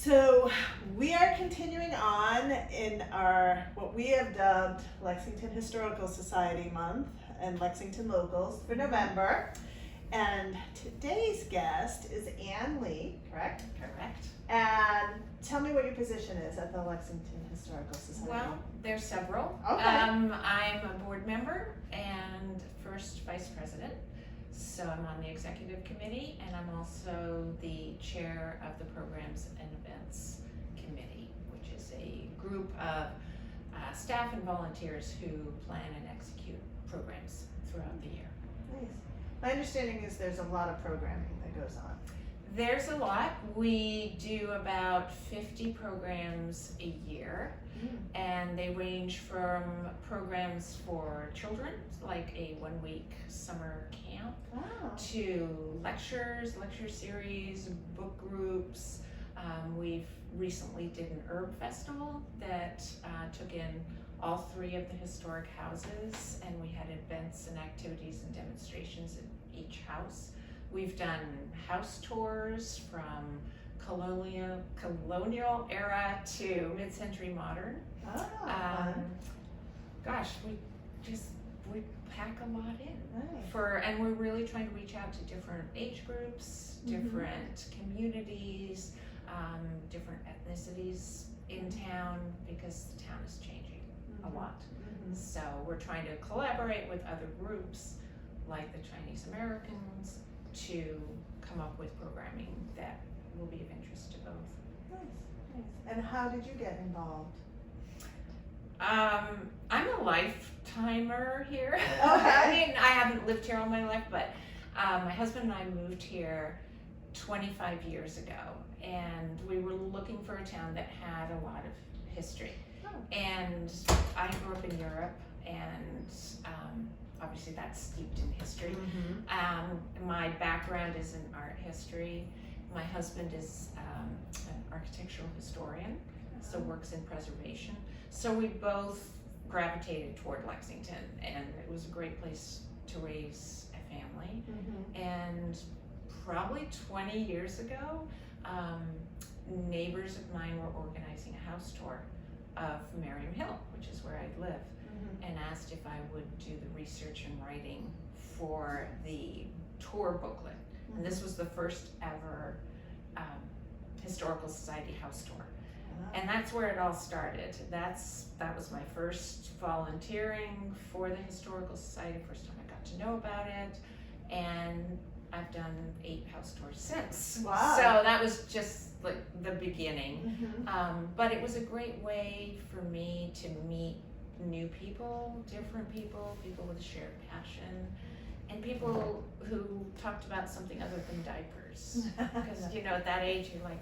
So we are continuing on in our, what we have dubbed Lexington Historical Society Month and Lexington Locals for November. And today's guest is Ann Lee, correct? Correct. And tell me what your position is at the Lexington Historical Society. Well, there's several. Okay. I'm a board member and first vice president. So I'm on the executive committee, and I'm also the chair of the programs and events committee, which is a group of staff and volunteers who plan and execute programs throughout the year. Nice. My understanding is there's a lot of programming that goes on. There's a lot. We do about 50 programs a year, and they range from programs for children, like a one-week summer camp, to lecture series, book groups. We've recently did an herb festival that took in all 3 of the historic houses, and we had events and activities and demonstrations in each house. We've done house tours from colonial era to mid-century modern. Gosh, we pack a lot in. Nice. And we're really trying to reach out to different age groups, different communities, different ethnicities in town, because the town is changing a lot. So we're trying to collaborate with other groups like the Chinese Americans to come up with programming that will be of interest to both. Nice, nice. And how did you get involved? I'm a lifetimer here. Okay. I mean, I haven't lived here all my life, but my husband and I moved here 25 years ago, and we were looking for a town that had a lot of history. And I grew up in Europe, and obviously that's steeped in history. My background is in art history. My husband is an architectural historian, so works in preservation. So we both gravitated toward Lexington, and it was a great place to raise a family. And probably 20 years ago, neighbors of mine were organizing a house tour of Merriam Hill, which is where I live, and asked if I would do the research and writing for the tour booklet. And this was the first ever Historical Society house tour. And that's where it all started. That was my first volunteering for the Historical Society, first time I got to know about it, and I've done 8 house tours since. Wow. So that was just like the beginning. But it was a great way for me to meet new people, different people, people with a shared passion, and people who talked about something other than diapers. Because at that age you're like,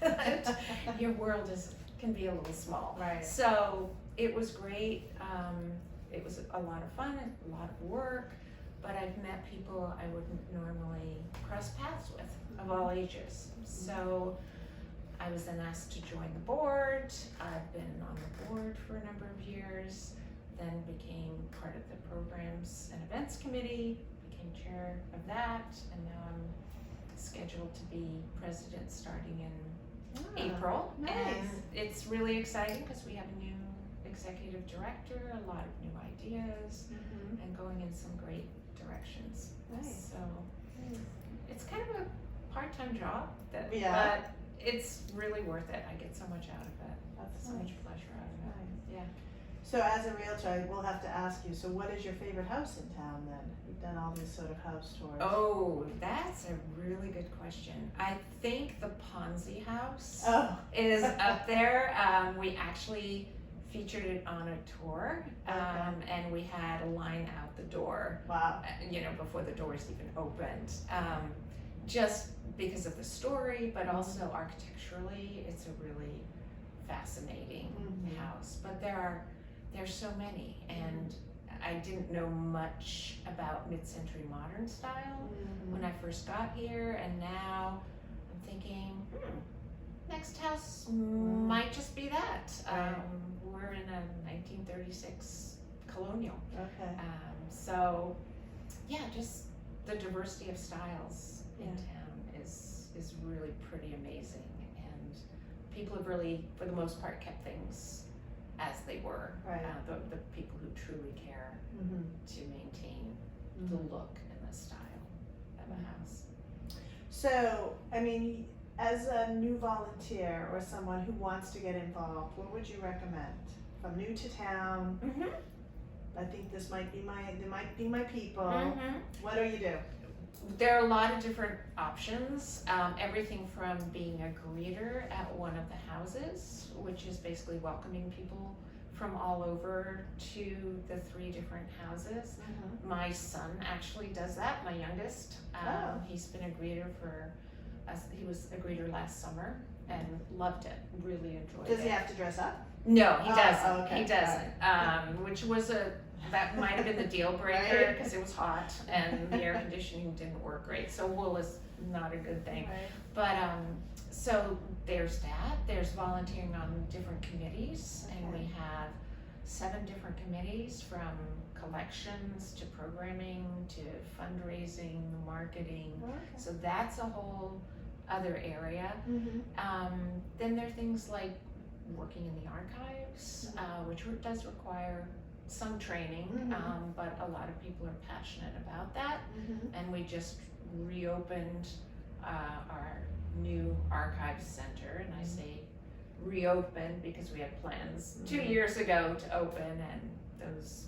okay, your world can be a little small. Right. So it was great. It was a lot of fun, a lot of work, but I've met people I wouldn't normally cross paths with, of all ages. So I was then asked to join the board. I've been on the board for a number of years, then became part of the programs and events committee, became chair of that, and now I'm scheduled to be president starting in April. Nice. And it's really exciting because we have a new executive director, a lot of new ideas, and going in some great directions. Nice. So it's kind of a part-time job, but it's really worth it. I get so much out of it. That's So nice. much pleasure out of it. Yeah. So as a realtor, I will have to ask you, so what is your favorite house in town then? You've done all these sort of house tours. Oh, that's a really good question. I think the Ponzi house is up there. We actually featured it on a tour, and we had a line out the door. Wow. Before the doors even opened. Just because of the story, but also architecturally, it's a really fascinating house. But there's so many, and I didn't know much about mid-century modern style when I first got here, and now I'm thinking, next house might just be that. We're in a 1936 colonial. So yeah, just the diversity of styles in town is really pretty amazing, and people have really, for the most part, kept things as they were. Right. The people who truly care Mm-hmm. to maintain the look and the style of a house. So, I mean, as a new volunteer or someone who wants to get involved, what would you recommend? If I'm new to town, Mm-hmm. I think they might be my people. Mm-hmm. What do you do? There are a lot of different options. Everything from being a greeter at one of the houses, which is basically welcoming people from all over to the 3 different houses. Mm-hmm. My son actually does that, my youngest. Oh. He's been a greeter for us. He was a greeter last summer and loved it, really enjoyed it. Does he have to dress up? No, he Oh, doesn't. okay. He doesn't. Which was that might have been the deal breaker Right. because it was hot and the air conditioning didn't work great. So wool is not a good thing. Right. But so there's that. There's volunteering on different committees, and Okay. we have 7 different committees, from collections to programming to fundraising, marketing. Okay. So that's a whole other area. Mm-hmm. Then there are things like working in the archives, which does require some training, Mhm. but a lot of people are passionate about that. Mm-hmm. And we just reopened our new archives center, and I say reopened because we had plans 2 years ago to open, and those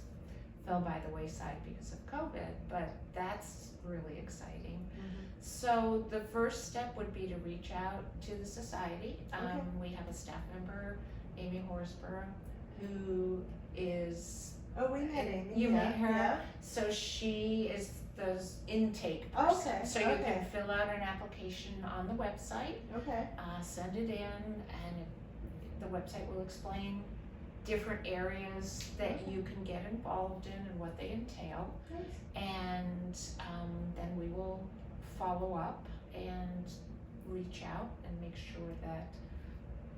fell by the wayside because of COVID, but that's really exciting. Mm-hmm. So the first step would be to reach out to the society. Okay. We have a staff member, Amy Horsborough, who is, Oh, we met Amy. you yeah. met her? Yeah. So she is the intake person. Okay, So you okay. can fill out an application on the website, Okay. send it in, and the website will explain different areas that you can get involved in and what they entail. Nice. And then we will follow up and reach out and make sure that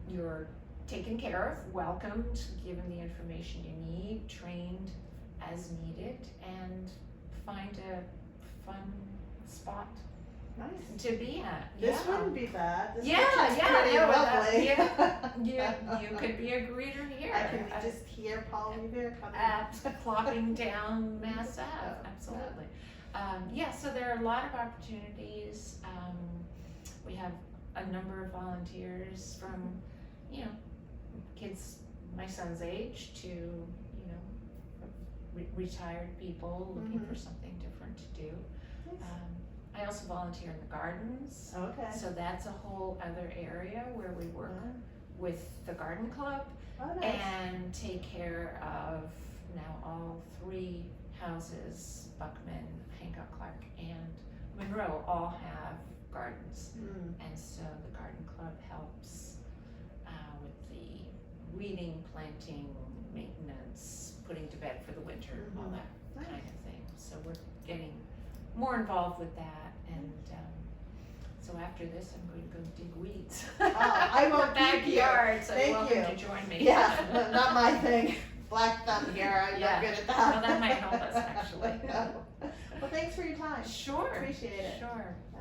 you're taken care of, welcomed, given the information you need, trained as needed, and find a fun spot Nice. to be at. This yeah. wouldn't be bad. This Yeah, looks yeah, pretty no, lovely. You could be a greeter here. I can just hear Paul Revere coming. Clocking down Mass Ave, absolutely. So there are a lot of opportunities. We have a number of volunteers from, kids my son's age to, retired people looking for something different to do. I also volunteer in the gardens. Okay. So that's a whole other area where we work with the garden club Oh, nice. and take care of now all 3 houses, Buckman, Hancock Clark, and Monroe all have gardens. And so the garden club helps with the weeding, planting, maintenance, putting to bed for the winter, all that kind of thing. So we're getting more involved with that, and so after this I'm going to go dig weeds. I won't the keep you. backyard, so Thank you're welcome you. to join me. Yeah, not my thing. Black thumb here, I'm Yeah. not good at that. Well, that might help us, actually. No. Well, thanks for your time. Sure. Appreciate it. Sure. Yeah.